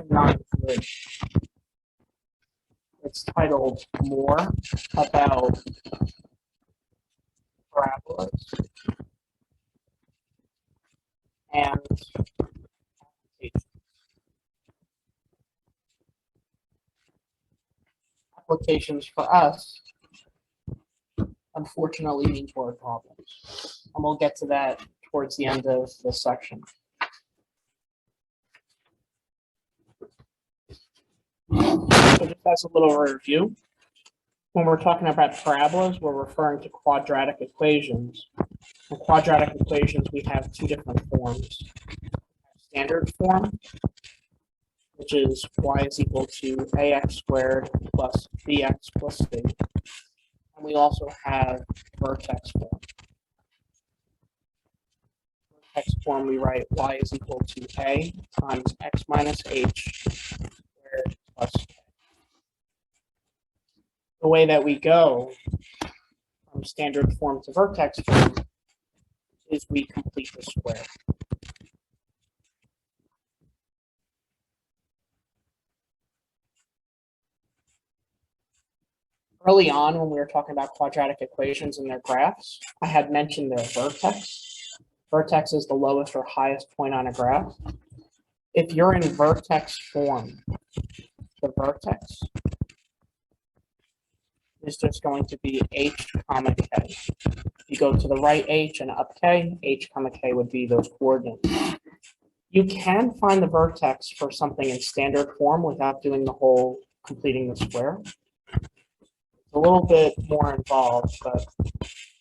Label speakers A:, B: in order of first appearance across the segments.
A: not good. It's titled More About Parabolas and applications for us, unfortunately, means word problems. And we'll get to that towards the end of this section. So just as a little review, when we're talking about parabolas, we're referring to quadratic equations. In quadratic equations, we have two different forms. Standard form, which is y is equal to ax squared plus bx plus c. And we also have vertex form. Vertex form, we write y is equal to a times x minus h squared plus k. The way that we go from standard form to vertex form is we complete the square. Early on, when we were talking about quadratic equations and their graphs, I had mentioned their vertex. Vertex is the lowest or highest point on a graph. If you're in vertex form, the vertex is just going to be h comma k. You go to the right h and up k, h comma k would be those coordinates. You can find the vertex for something in standard form without doing the whole completing the square. It's a little bit more involved, but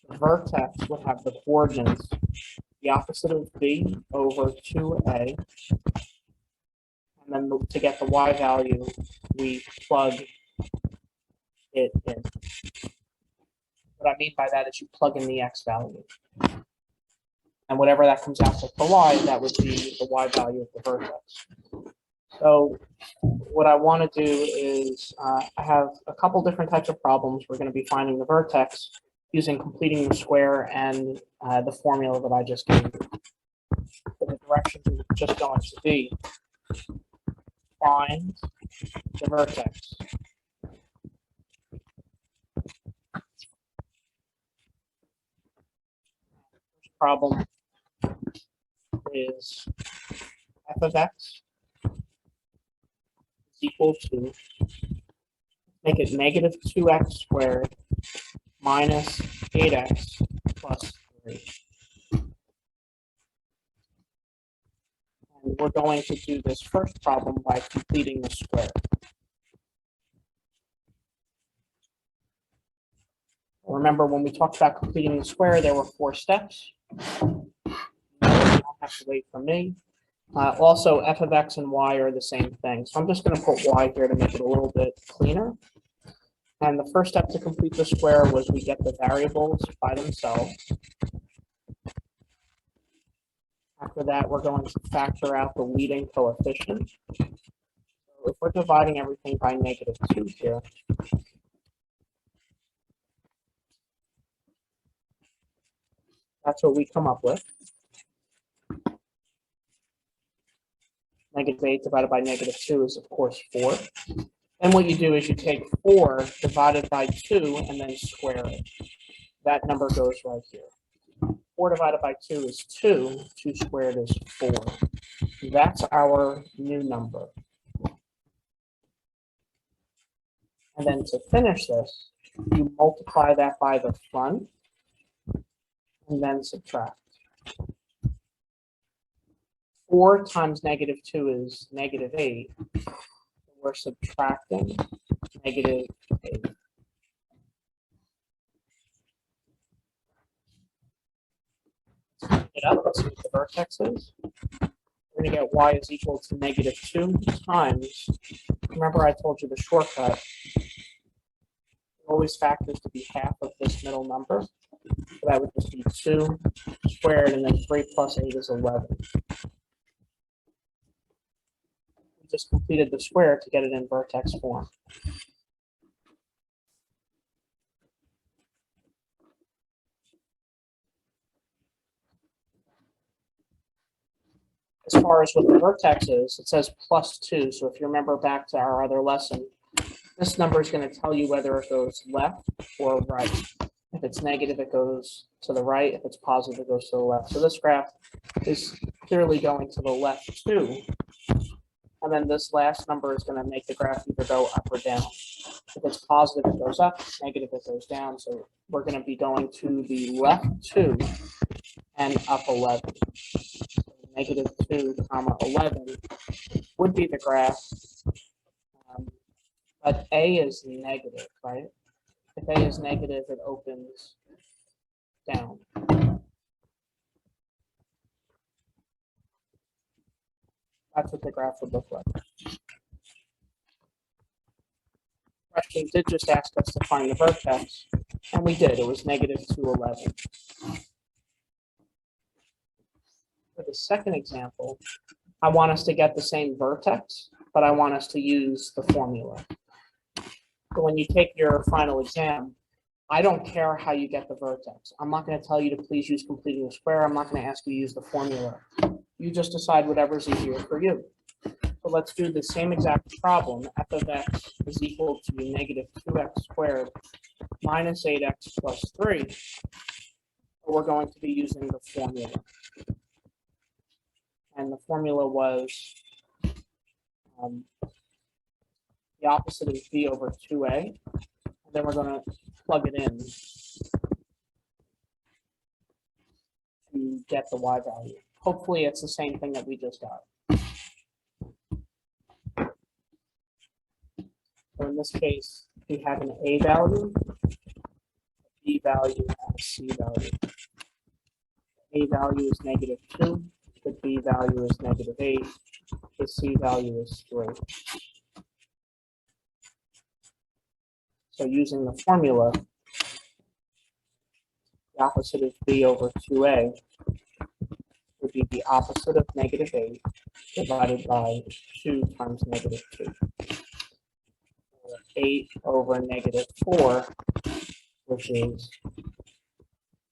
A: the vertex would have the coordinates, the opposite of b over 2a, and then to get the y value, we plug it in. What I mean by that is you plug in the x value. And whatever that comes out to for y, that would be the y value of the vertex. So what I want to do is I have a couple different types of problems. We're going to be finding the vertex using completing the square and the formula that I just gave you. So the directions are just going to be find the vertex. First problem is f of x is equal to, make it negative 2x squared minus 8x plus 3. And we're going to do this first problem by completing the square. Remember, when we talked about completing the square, there were 4 steps. You don't have to wait for me. Also, f of x and y are the same thing. So I'm just going to put y here to make it a little bit cleaner. And the first step to complete the square was we get the variables by themselves. After that, we're going to factor out the leading coefficient. So if we're dividing everything by negative 2 here, that's what we come up with. Negative 8 divided by negative 2 is, of course, 4. Then what you do is you take 4 divided by 2 and then square it. That number goes right here. 4 divided by 2 is 2. 2 squared is 4. That's our new number. And then to finish this, you multiply that by the front and then subtract. 4 times negative 2 is negative 8. We're subtracting negative 8. It up, let's see what the vertex is. We're going to get y is equal to negative 2 times, remember I told you the shortcut, always factors to be half of this middle number. So that would just be 2 squared, and then 3 plus 8 is 11. We just completed the square to get it in vertex form. As far as what the vertex is, it says +2. So if you remember back to our other lesson, this number is going to tell you whether it goes left or right. If it's negative, it goes to the right. If it's positive, it goes to the left. So this graph is clearly going to the left too. And then this last number is going to make the graph either go up or down. If it's positive, it goes up. Negative, it goes down. So we're going to be going to the left 2 and up 11. So -2, 11 would be the graph. But A is negative, right? If A is negative, it opens down. That's what the graph would look like. Question did just ask us to find the vertex, and we did. It was -2, 11. For the second example, I want us to get the same vertex, but I want us to use the formula. So when you take your final exam, I don't care how you get the vertex. I'm not going to tell you to please use completing the square. I'm not going to ask you to use the formula. You just decide whatever's easier for you. So let's do the same exact problem. F of x is equal to -2x squared minus 8x plus 3. We're going to be using the formula. And the formula was the opposite is b over 2a. And then we're going to plug it in to get the y value. Hopefully it's the same thing that we just got. So in this case, we have an a value, a b value, and a c value. The a value is -2. The b value is -8. The c value is 3. So using the formula, the opposite of b over 2a would be the opposite of -8 divided by 2 times -2. 8 over -4, which is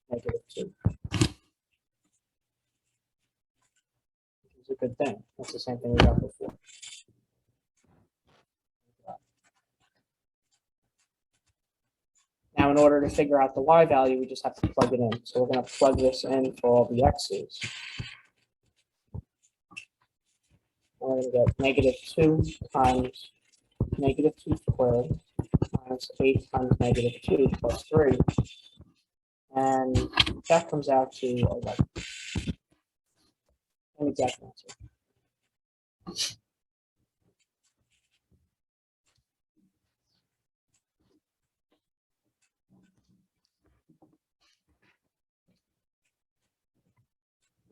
A: -2. Which is a good thing. That's the same thing we got before. Now, in order to figure out the y value, we just have to plug it in. So we're going to plug this in for all the x's. And we're going to get -2 times -2 squared minus 8 times -2 plus 3. And that comes out to 11. An exact answer.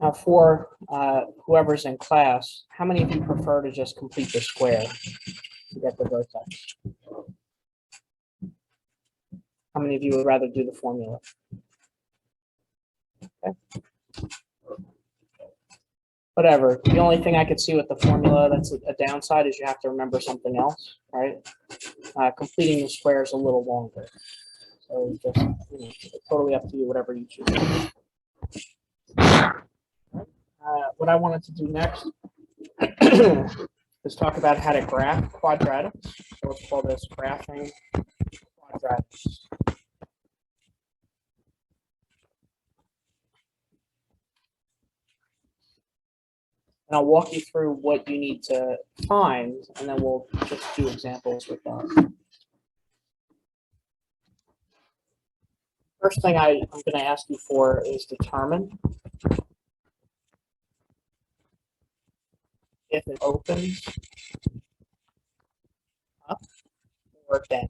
A: Now for whoever's in class, how many of you prefer to just complete the square to get the vertex? How many of you would rather do the formula? Okay. Whatever. The only thing I could see with the formula that's a downside is you have to remember something else, right? Completing the square is a little longer. So just, it's totally up to you, whatever you choose. What I wanted to do next is talk about how to graph quadratics. So let's call this graphing quadratics. And I'll walk you through what you need to find, and then we'll just do examples with that. First thing I'm going to ask you for is determine if it opens up or down.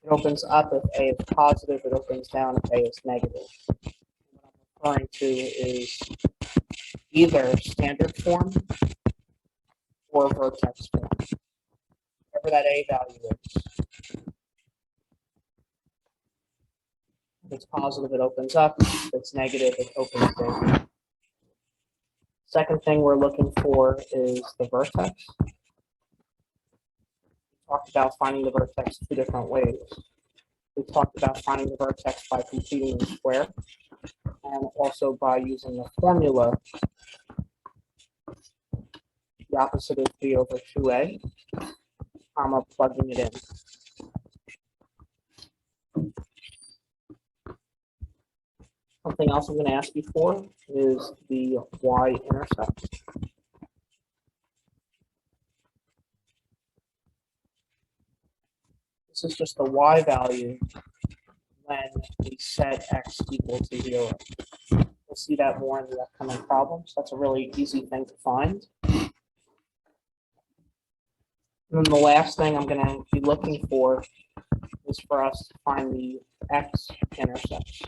A: It opens up if A is positive, it opens down if A is negative. What I'm referring to is either standard form or vertex form, whatever that A value is. If it's positive, it opens up. If it's negative, it opens down. Second thing we're looking for is the vertex. We talked about finding the vertex 2 different ways. We talked about finding the vertex by completing the square. and also by using the formula, the opposite is b over 2a, comma, plugging it in. Something else I'm going to ask you for is the Y-intercept. This is just the Y value when we set x equal to 0. We'll see that more in the upcoming problems. That's a really easy thing to find. And then the last thing I'm going to be looking for is for us to find the X-intercepts.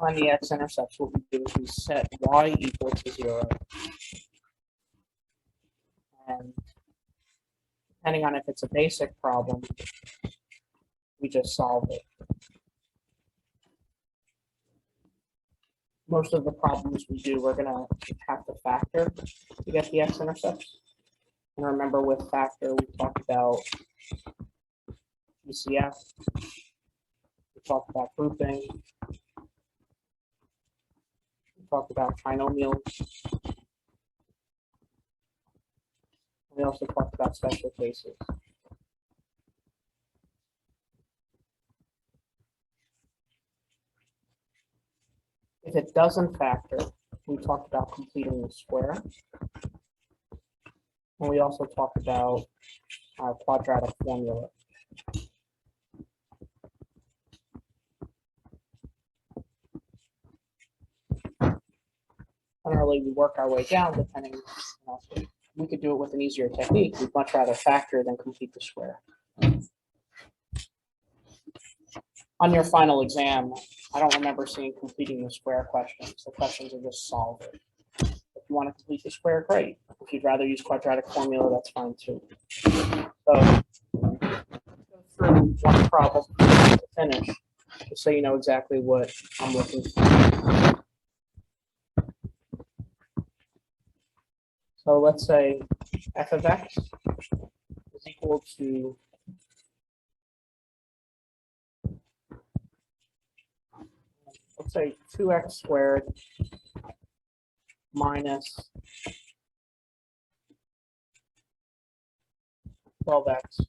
A: Find the X-intercepts, what we do is we set Y equal to 0. And depending on if it's a basic problem, we just solve it. Most of the problems we do, we're going to have to factor to get the X-intercepts. And remember, with factor, we talked about UCF, we talked about grouping, we talked about trinomials, we also talked about special cases. If it doesn't factor, we talked about completing the square. And we also talked about our quadratic formula. Generally, we work our way down depending, we could do it with an easier technique. We'd much rather factor than complete the square. On your final exam, I don't remember seeing completing the square questions. The questions are just solve it. If you want to complete the square, great. If you'd rather use quadratic formula, that's fine too. So go through one problem to finish, just so you know exactly what I'm looking for. So let's say f of x is equal to let's say 2x squared minus 12x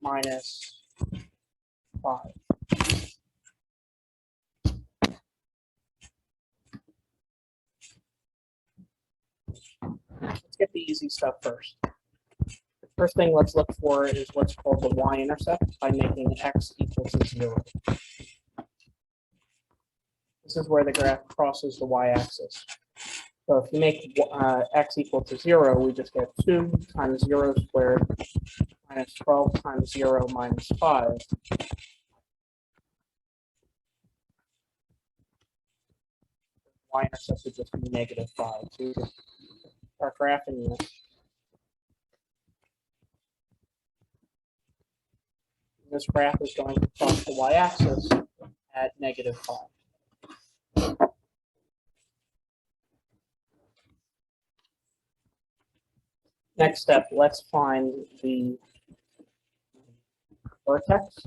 A: minus 5. Let's get the easy stuff first. First thing let's look for is what's called the Y-intercept by making x equal to 0. This is where the graph crosses the y-axis. So if you make x equal to 0, we just get 2 times 0 squared minus 12 times 0 minus 5. Y-intercept would just be negative 5. So we just start graphing this. This graph is going to cross the y-axis at negative 5. Next step, let's find the vertex.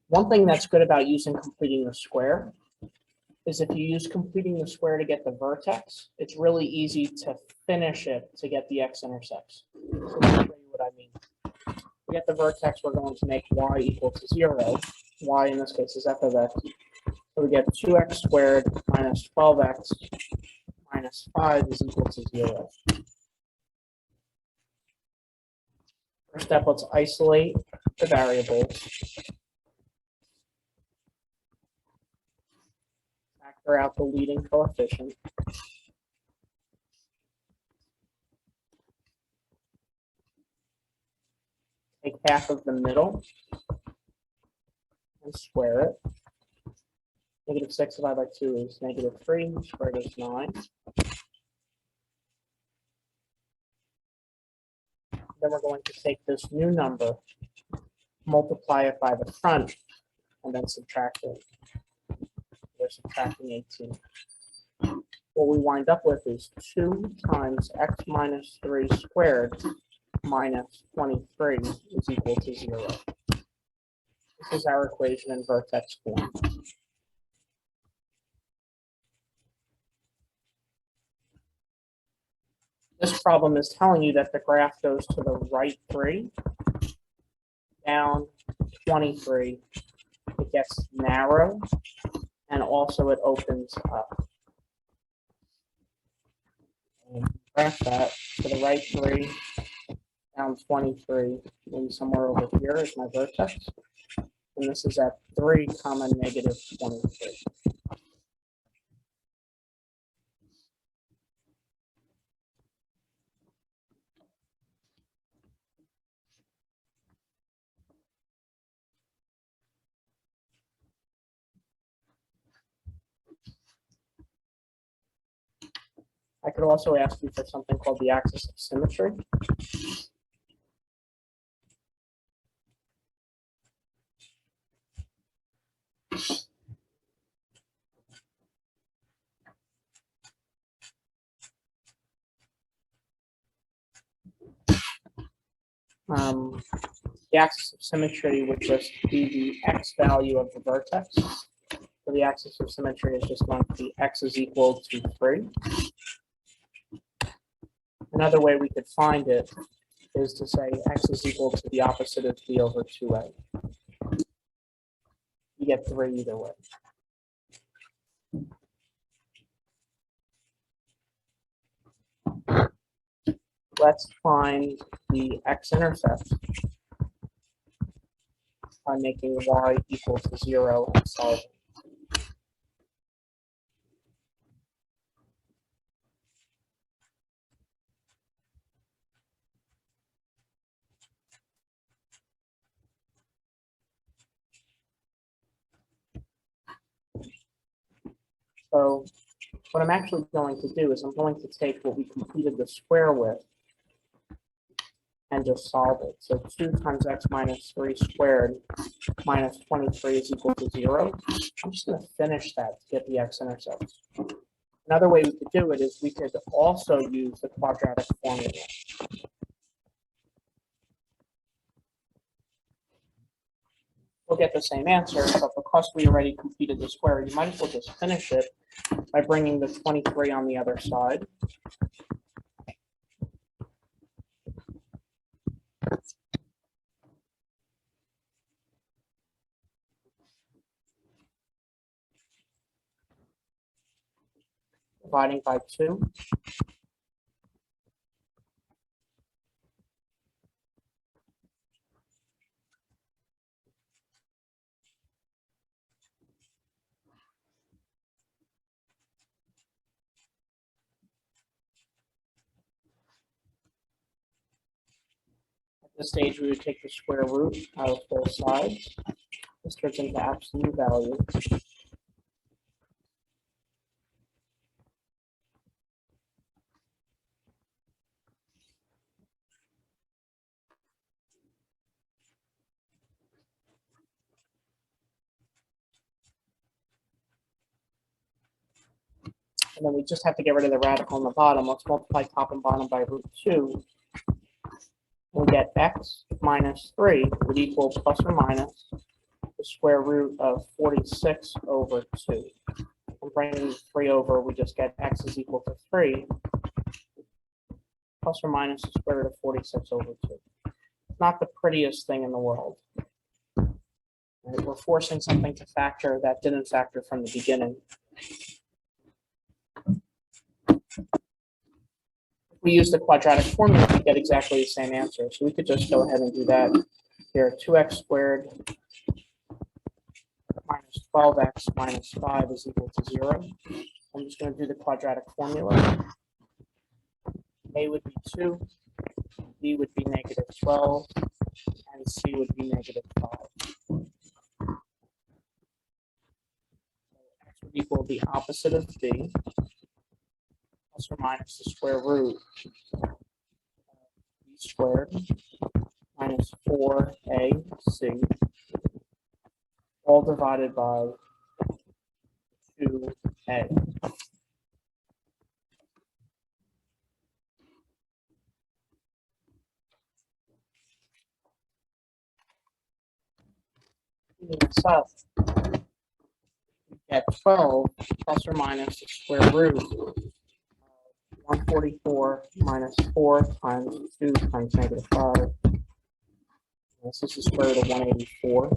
A: One thing that's good about using completing the square is if you use completing the square to get the vertex, it's really easy to finish it to get the x-intercepts. So let me show you what I mean. To get the vertex, we're going to make y equal to 0. Y in this case is f of x. So we get 2x squared minus 12x minus 5 is equal to 0. First step, let's isolate the variables. Factor out the leading coefficient. Take half of the middle and square it. Negative 6 divided by 2 is negative 3, squared is 9. Then we're going to take this new number, multiply it by the front, and then subtract it. We're subtracting 18. what we wind up with is 2 times x minus 3 squared minus 23 is equal to 0. This is our equation in vertex form. This problem is telling you that the graph goes to the right 3, down 23. It gets narrow, and also it opens up. And graph that to the right 3, down 23, maybe somewhere over here is my vertex. And this is at 3, negative 23. I could also ask you for something called the axis of symmetry. The axis of symmetry would just be the x value of the vertex. So the axis of symmetry is just going to be x is equal to 3. Another way we could find it is to say x is equal to the opposite of b over 2a. You get 3 either way. Let's find the x-intercept by making y equal to 0 and solving. So what I'm actually going to do is I'm going to take what we completed the square with and just solve it. So 2 times x minus 3 squared minus 23 is equal to 0. I'm just going to finish that to get the x-intercept. Another way we could do it is we could also use the quadratic formula. We'll get the same answer, but because we already completed the square, you might as well just finish it by bringing the 23 on the other side. Dividing by 2. At this stage, we would take the square root out of both sides. This turns into absolute value. And then we just have to get rid of the radical on the bottom. Let's multiply top and bottom by root 2. We'll get x minus 3 would equal plus or minus the square root of 46 over 2. And bringing 3 over, we just get x is equal to 3 plus or minus the square root of 46 over 2. Not the prettiest thing in the world. And we're forcing something to factor that didn't factor from the beginning. If we use the quadratic formula, we get exactly the same answer. So we could just go ahead and do that here. 2x squared minus 12x minus 5 is equal to 0. I'm just going to do the quadratic formula. A would be 2, B would be negative 12, and C would be negative 5. X would equal the opposite of B, plus or minus the square root of B squared minus 4AC, all divided by 2A. Cleaning this up, you get 12 plus or minus the square root of 144 minus 4 times 2 times negative 5. This is the square root of 184.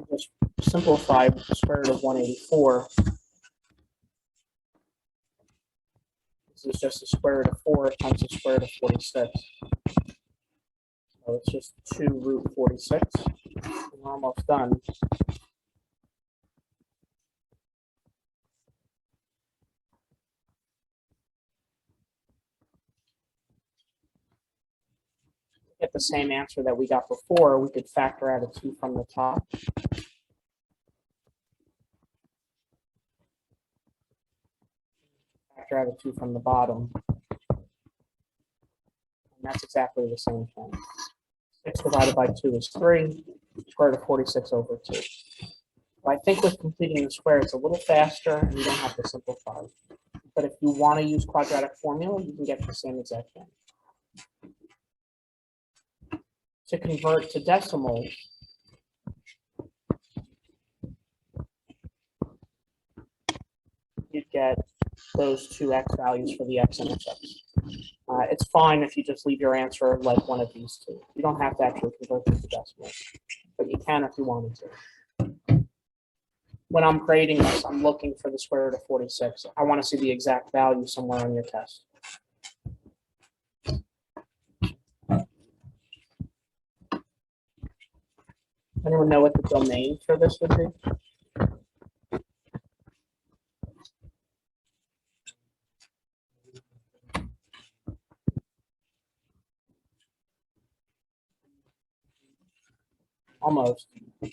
A: Just simplify the square root of 184. This is just the square root of 4 times the square root of 46. So it's just 2 root 46. And we're almost done. To get the same answer that we got before, we could factor out a 2 from the top. Factor out a 2 from the bottom. And that's exactly the same thing. 6 divided by 2 is 3. Square root of 46 over 2. I think with completing the square, it's a little faster, and you don't have to simplify. But if you want to use quadratic formula, you can get the same exact thing. To convert to decimals, you'd get those two x values for the x-intercepts. It's fine if you just leave your answer like one of these two. You don't have to actually convert them to decimals, but you can if you wanted to. When I'm grading this, I'm looking for the square root of 46. I want to see the exact value somewhere on your test. Anyone know what the domain for this would be? Almost. It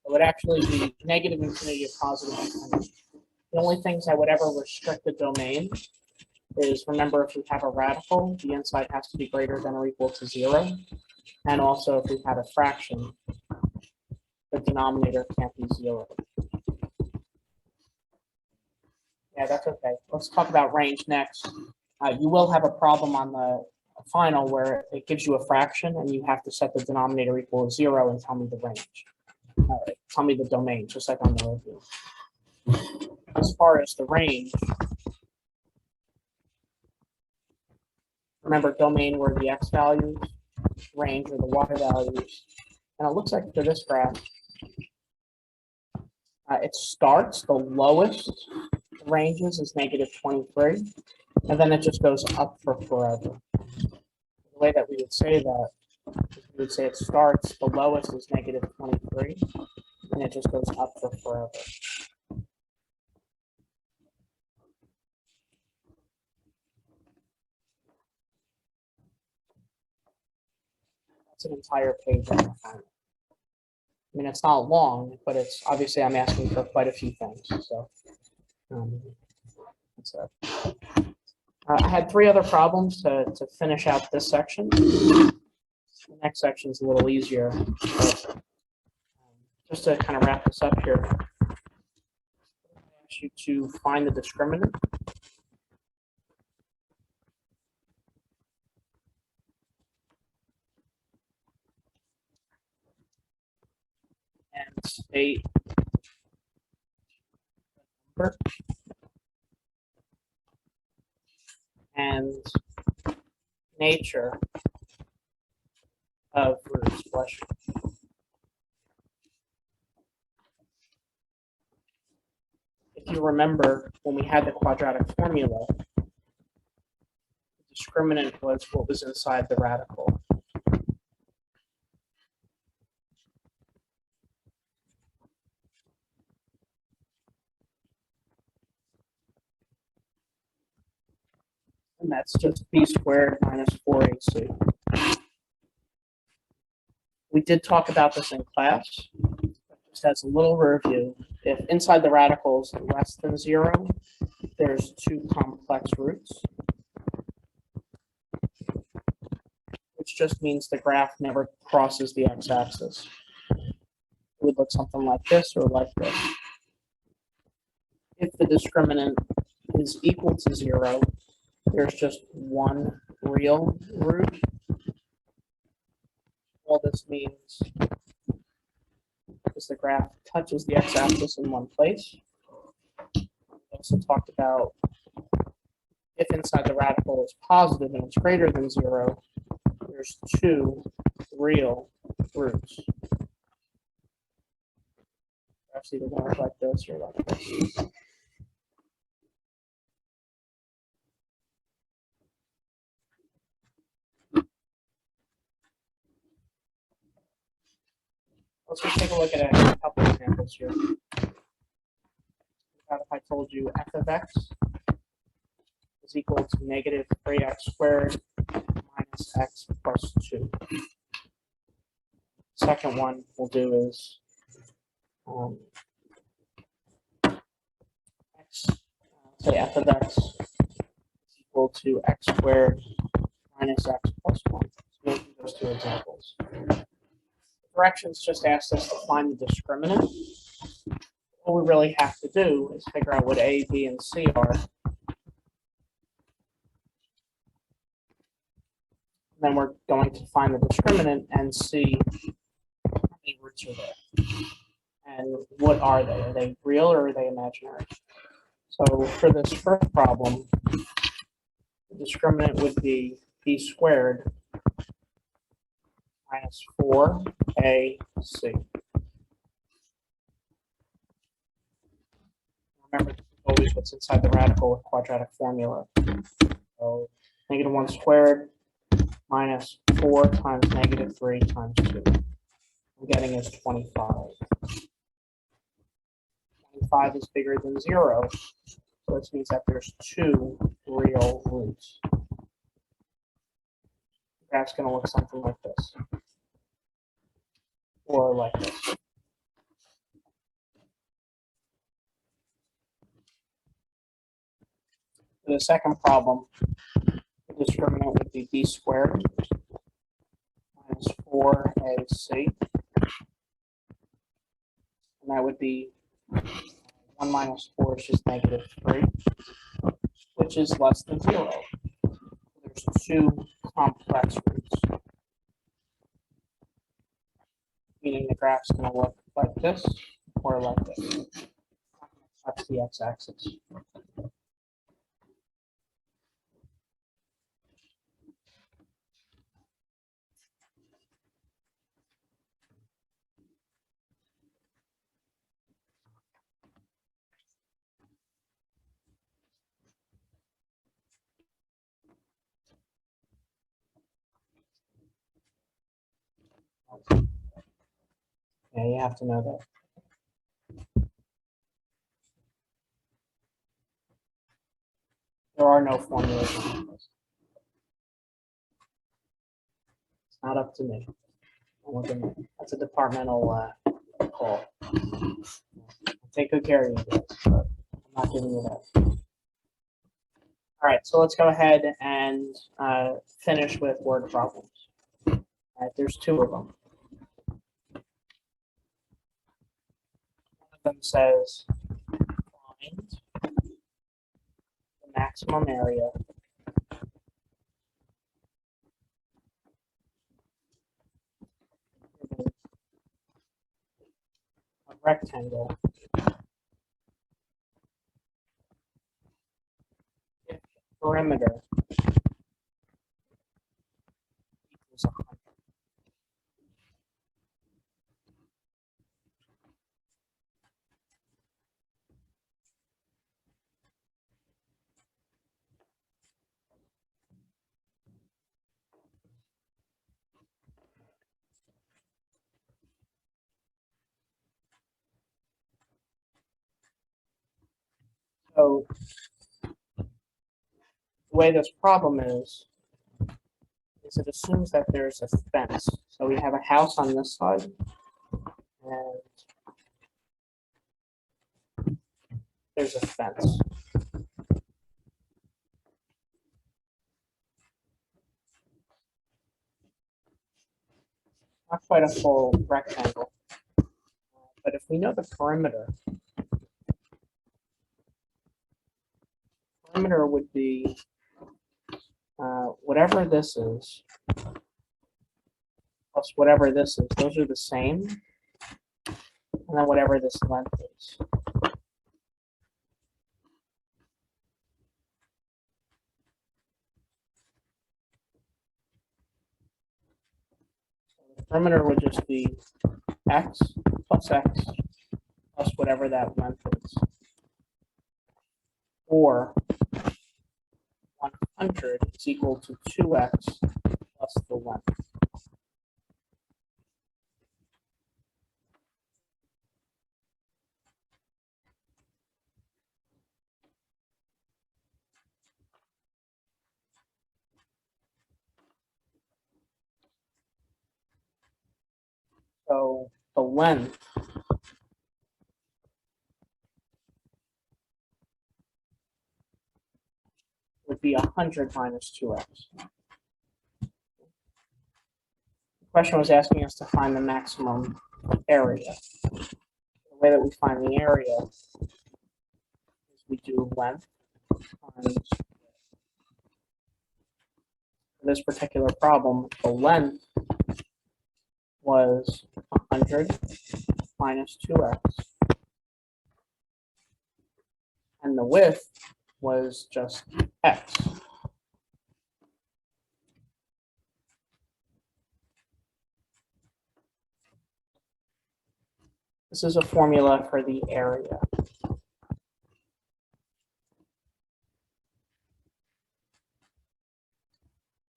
A: would actually be negative infinity or positive infinity. The only things I would ever restrict the domain is, remember, if we have a radical, the inside has to be greater than or equal to 0. And also, if we had a fraction, the denominator can't be 0. Yeah, that's okay. Let's talk about range next. You will have a problem on the final where it gives you a fraction and you have to set the denominator equal to 0 and tell me the range. Tell me the domain, just like on the review. As far as the range, remember, domain were the x values, range are the y values. And it looks like for this graph, it starts, the lowest ranges is negative 23, and then it just goes up for forever. The way that we would say that, we would say it starts, the lowest is negative 23, and it just goes up for forever. That's an entire page on the final. I mean, it's not long, but it's obviously I'm asking for quite a few things. So that's it. I had 3 other problems to finish out this section. The next section is a little easier. But, just to kind of wrap this up here, I ask you to find the discriminant. And state number and nature of root expression. If you remember, when we had the quadratic formula, the discriminant was what was inside the radical. And that's just b squared minus 4ac. We did talk about this in class. Just as a little review, if inside the radical is less than 0, there's 2 complex roots, which just means the graph never crosses the x-axis. It would look something like this or like this. If the discriminant is equal to 0, there's just one real root. All this means is the graph touches the x-axis in one place. We also talked about if inside the radical is positive and it's greater than 0, there's two real roots. Graph's either going to look like this or like this. Let's just take a look at a couple examples here. If I told you f of x is equal to negative 3x squared minus x plus 2. Second one we'll do is say f of x is equal to x squared minus x plus 1. So we'll do those two examples. Directions just asked us to find the discriminant. All we really have to do is figure out what A, B, and C are. Then we're going to find the discriminant and see how many roots are there. And what are they? Are they real or are they imaginary? So for this first problem, the discriminant would be b squared minus 4ac. Remember, this is always what's inside the radical with quadratic formula. So negative 1 squared minus 4 times negative 3 times 2. I'm getting is 25. 25 is bigger than 0, so this means that there's two real roots. The graph's going to look something like this, or like this. For the second problem, the discriminant would be b squared minus 4ac, and that would be 1 minus 4 is just negative 3, which is less than 0. There's two complex roots, meaning the graph's going to look like this or like this. That's the x-axis. Yeah, you have to know that. There are no formulas on this. It's not up to me. That's a departmental call. Take good care of you guys, but I'm not giving you that. All right, so let's go ahead and finish with word problems. All right, there's two of them. One of them says find the maximum area of a rectangle if the perimeter equals 100. So the way this problem is it assumes that there's a fence. So we have a house on this side, and there's a fence. Not quite a full rectangle, but if we know the perimeter would be whatever this is, plus whatever this is, those are the same. And then whatever this length is. So the perimeter would just be x plus whatever that length is. Or 100 is equal to 2x plus the length. So the length would be 100 minus 2x. The question was asking us to find the maximum area. The way that we find the area is we do length times. For this particular problem, the length was 100 minus 2x. And the width was just x. This is a formula for the area.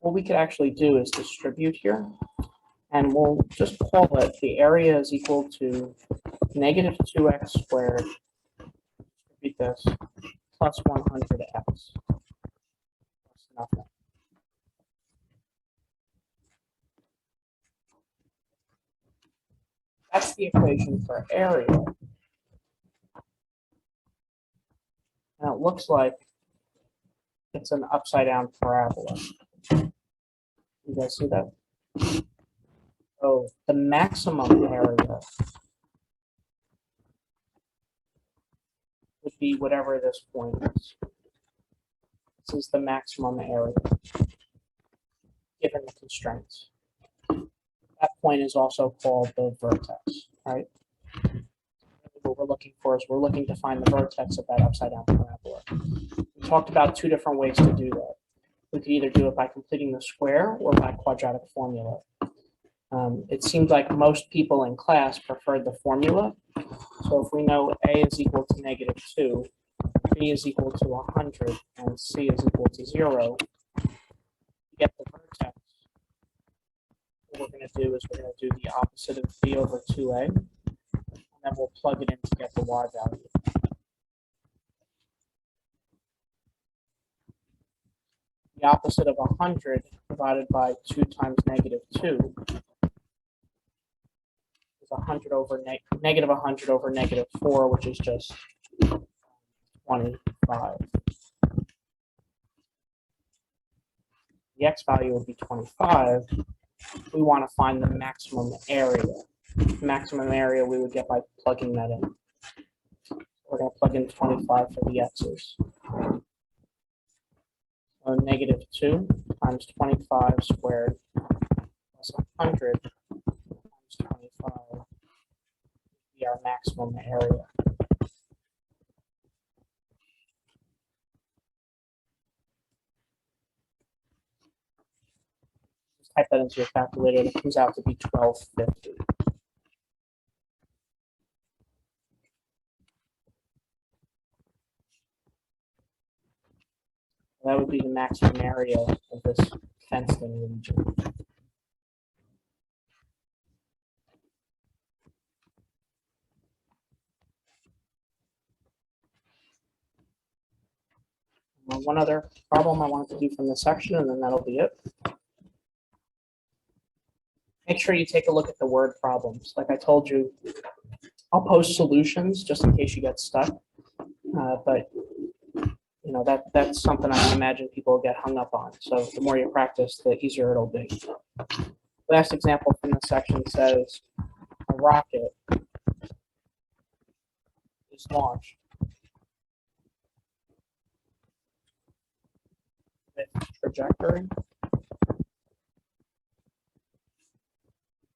A: What we could actually do is distribute here, and we'll just call it the area is equal to negative 2x squared, distribute this, plus 100x, plus nothing. That's the equation for area. And it looks like it's an upside down parabola. You guys see that? So the maximum area would be whatever this point is. This is the maximum area, given the constraints. That point is also called the vertex, right? What we're looking for is we're looking to find the vertex of that upside down parabola. We talked about two different ways to do that. We could either do it by completing the square or by quadratic formula. It seems like most people in class preferred the formula. So if we know A is equal to negative 2, B is equal to 100, and C is equal to 0, to get the vertex, what we're going to do is we're going to do the opposite of B over 2A, and then we'll plug it in to get the Y value. The opposite of 100 divided by 2 times negative 2 is 100 over negative 100 over negative 4, which is just 25. The x value will be 25. We want to find the maximum area. The maximum area we would get by plugging that in. We're going to plug in 25 for the x's. So negative 2 times 25 squared plus 100 times 25 would be our maximum area. Just type that into your calculator and it comes out to be 1250. That would be the maximum area of this fenced-in region. One other problem I wanted to do from this section, and then that'll be it. Make sure you take a look at the word problems. Like I told you, I'll post solutions just in case you get stuck. But you know, that's something I can imagine people get hung up on. So the more you practice, the easier it'll be. Last example from this section says a rocket is launched trajectory.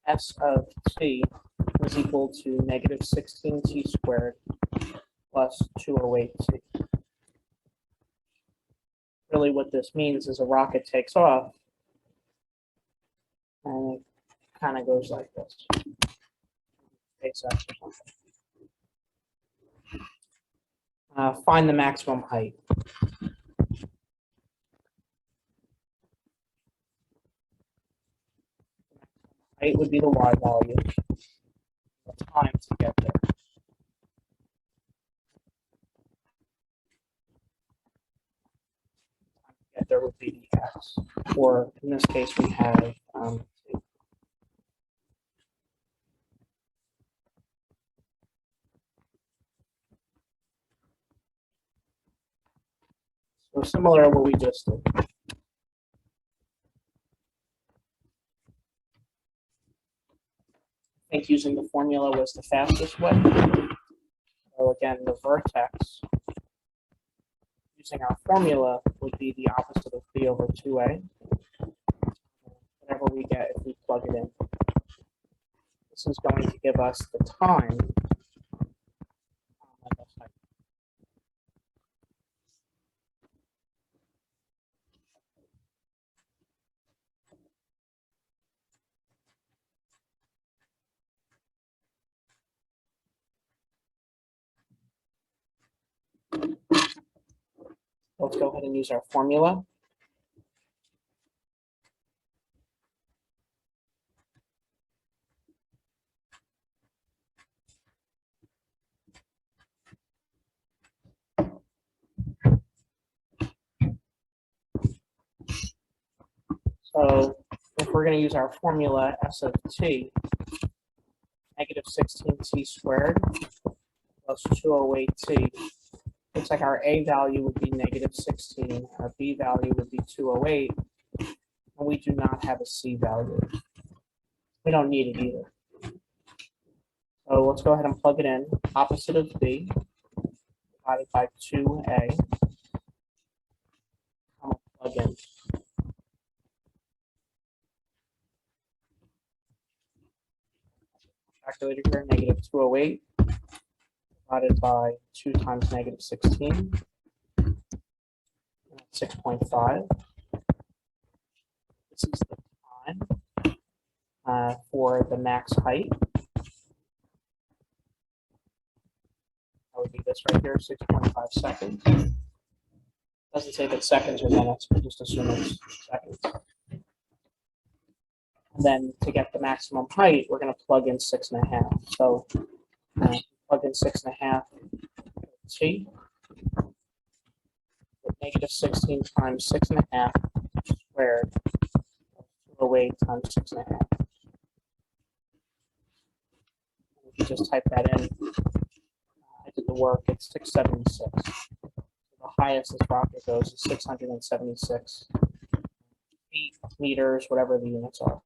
A: S of t is equal to negative 16t squared plus 208t. Really what this means is a rocket takes off and it kind of goes like this. SpaceX or something. Find the maximum height. Height would be the y value. The time to get there. There would be the x, or in this case we have so similar to what we just did. I think using the formula was the fastest way. So again, the vertex using our formula would be the opposite of b over 2a. Whatever we get if we plug it in. This is going to give us the time. Let's go ahead and use our formula. So if we're going to use our formula S of t, negative 16t squared plus 208t, looks like our a value would be negative 16, our b value would be 208, and we do not have a c value. We don't need it either. So let's go ahead and plug it in. Opposite of b divided by 2a. I'm going to plug in. Calculator here, negative 208 divided by 2 times negative 16, 6.5. This is the time for the max height. That would be this right here, 6.5 seconds. Doesn't say that seconds or minutes, but just assume it's seconds. And then to get the maximum height, we're going to plug in 6.5. So plug in 6.5 t. With negative 16 times 6.5 squared, 208 times 6.5. If you just type that in, I did the work, it's 676. So the highest this rocket goes is 676 feet, meters, whatever the units are.